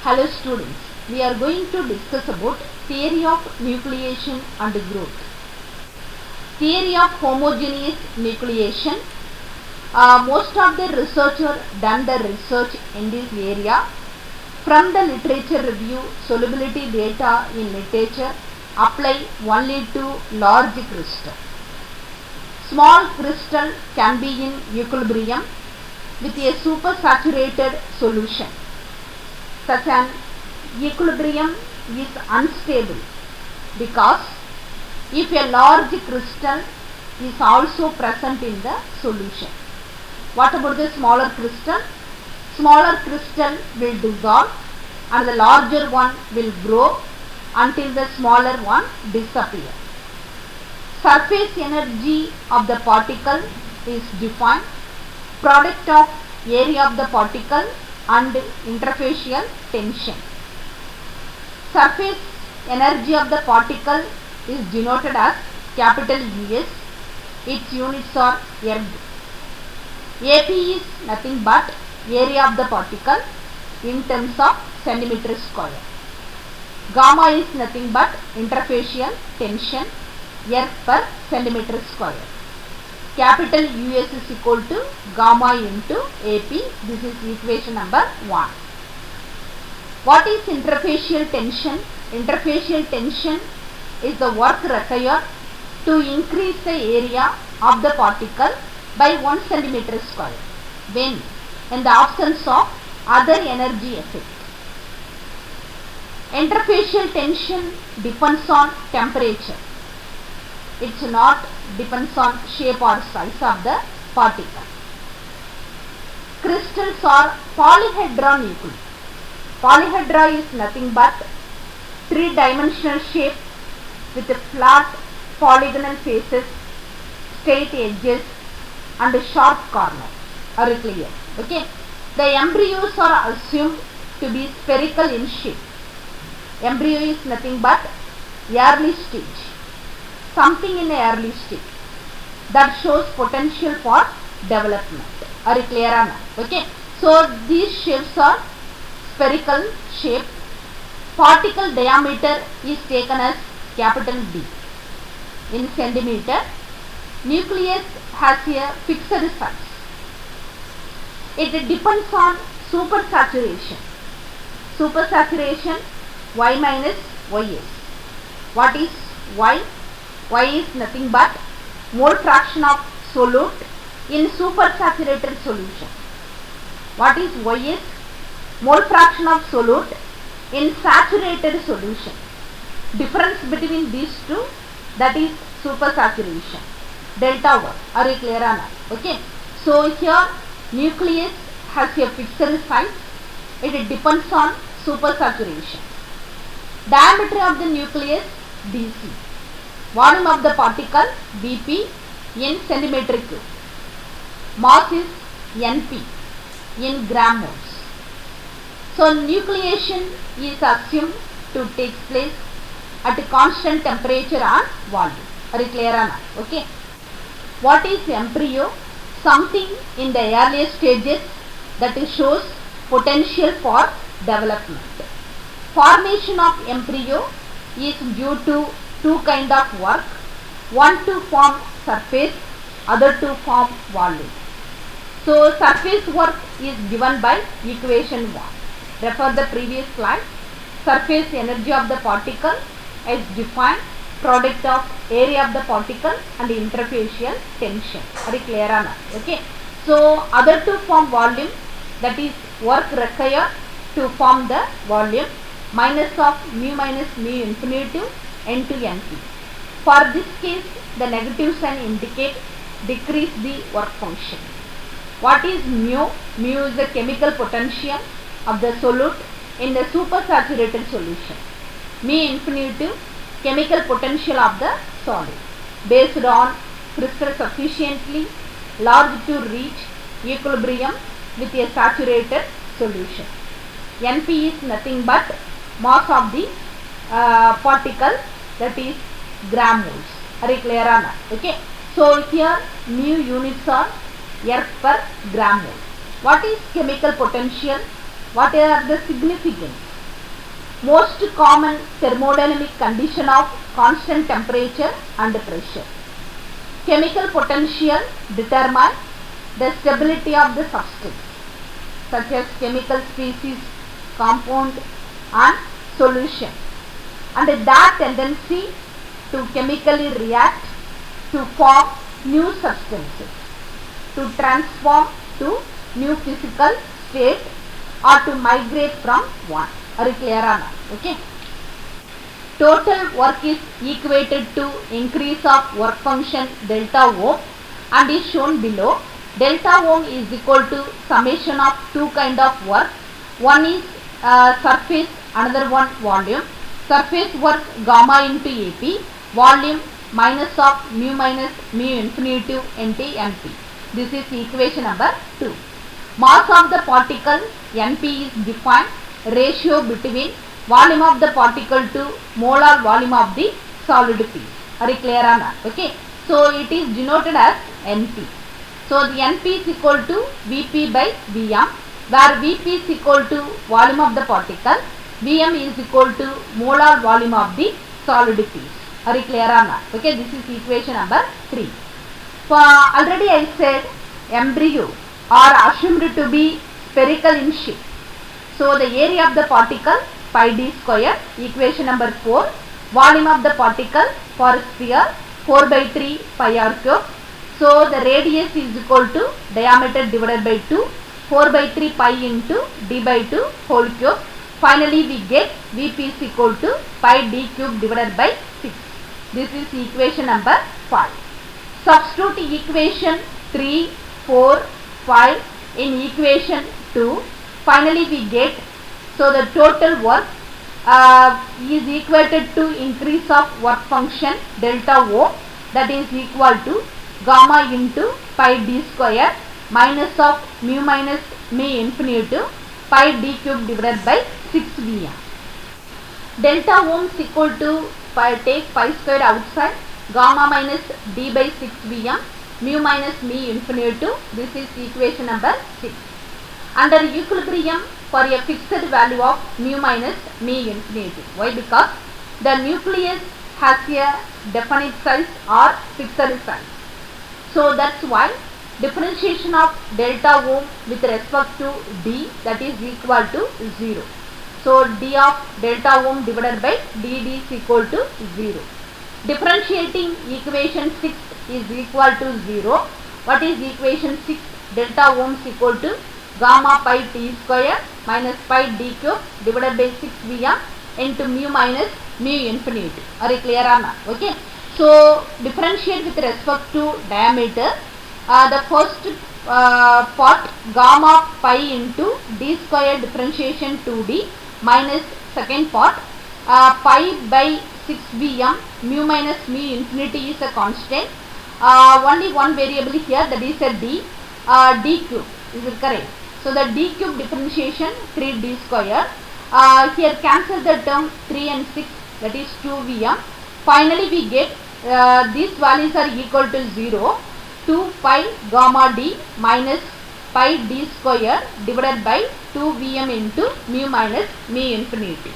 Hello students, we are going to discuss about theory of nucleation and growth. Theory of homogeneous nucleation. Most of the researchers done the research in this area. From the literature review, solubility data in literature apply only to large crystal. Small crystal can be in equilibrium with a supersaturated solution. Such an equilibrium is unstable because if a large crystal is also present in the solution. What about the smaller crystal? Smaller crystal will dissolve and the larger one will grow until the smaller one disappears. Surface energy of the particle is defined, product of area of the particle and interfacial tension. Surface energy of the particle is denoted as capital US. Its units are erg. AP is nothing but area of the particle in terms of centimeter square. Gamma is nothing but interfacial tension erg per centimeter square. Capital US is equal to gamma into AP. This is equation number 1. What is interfacial tension? Interfacial tension is the work required to increase the area of the particle by 1 centimeter square when in the absence of other energy effect. Interfacial tension depends on temperature. It's not depends on shape or size of the particle. Crystals are polyhedron nuclei. Polyhedra is nothing but three-dimensional shape with flat polygonal faces, straight edges and sharp corners. Are you clear? Okay. The embryos are assumed to be spherical in shape. Embryo is nothing but early stage. Something in the early stage that shows potential for development. Are you clear or not? Okay. So these shapes are spherical shape. Particle diameter is taken as capital D in centimeter. Nucleus has a fixed size. It depends on supersaturation. Supersaturation Y minus YS. What is Y? Y is nothing but mole fraction of solute in supersaturated solution. What is YS? Mole fraction of solute in saturated solution. Difference between these two, that is supersaturation. Delta Y. Are you clear or not? Okay. So here nucleus has a fixed size. It depends on supersaturation. Diameter of the nucleus dc. Volume of the particle dp in centimeter cube. Mass is np in gram moles. So nucleation is assumed to take place at a constant temperature and volume. Are you clear or not? Okay. What is embryo? Something in the earlier stages that shows potential for development. Formation of embryo is due to two kind of work. One to form surface, other to form volume. So surface work is given by equation 1. Refer the previous slide. Surface energy of the particle is defined, product of area of the particle and interfacial tension. Are you clear or not? Okay. So other to form volume, that is work required to form the volume, minus of mu minus mu infinitive n to np. For this case, the negative sign indicate decrease the work function. What is mu? Mu is the chemical potential of the solute in the supersaturated solution. Mu infinitive, chemical potential of the solid based on crystal sufficiently large to reach equilibrium with a saturated solution. Np is nothing but mass of the particle, that is gram moles. Are you clear or not? Okay. So here mu units are erg per gram mole. What is chemical potential? What are the significance? most common thermodynamic condition of constant temperature and pressure. Chemical potential determine the stability of the substance, such as chemical species, compound and solution, and that tendency to chemically react to form new substances, to transform to new physical state or to migrate from one. Are you clear or not? Okay. Total work is equated to increase of work function delta O and is shown below. Delta O is equal to summation of two kind of work. One is surface, another one volume. Surface work gamma into AP, volume minus of mu minus mu infinitive into NP. This is equation number 2. Mass of the particle NP is defined ratio between volume of the particle to molar volume of the solid piece. Are you clear or not? Okay. So it is denoted as NP. So the NP is equal to Vp by Vm, where Vp is equal to volume of the particle, Vm is equal to molar volume of the solid piece. Are you clear or not? Okay. This is equation number 3. Already I said embryo are assumed to be spherical in shape. So the area of the particle pi d square, equation number 4. Volume of the particle for sphere 4 by 3 pi r cube. So the radius is equal to diameter divided by 2, 4 by 3 pi into d by 2 whole cube. Finally we get Vp is equal to pi d cube divided by 6. This is equation number 5. Substitute equation 3, 4, 5 in equation 2. Finally we get, so the total work is equated to increase of work function delta O, that is equal to gamma into pi d square minus of mu minus mu infinitive pi d cube divided by 6 Vm. Delta O is equal to pi, take pi square outside, gamma minus d by 6 Vm, mu minus mu infinitive. This is equation number 6. Under equilibrium for a fixed value of mu minus mu infinitive. Why? Because the nucleus has a definite size or fixed size. So that's why differentiation of delta O with respect to d, that is equal to 0. So d of delta O divided by dd is equal to 0. Differentiating equation 6 is equal to 0. What is equation 6? Delta O is equal to gamma pi t square minus pi d cube divided by 6 Vm into mu minus mu infinity. Are you clear or not? Okay. So differentiate with respect to diameter. The first part gamma pi into d square differentiation 2d minus second part pi by 6 Vm, mu minus mu infinity is a constant. Only one variable here, that is a d, d cube. Is it correct? So the d cube differentiation 3d square. Here cancel the term 3 and 6, that is 2 Vm. Finally we get these values are equal to 0. 2 pi gamma d minus pi d square divided by 2 Vm into mu minus mu infinity.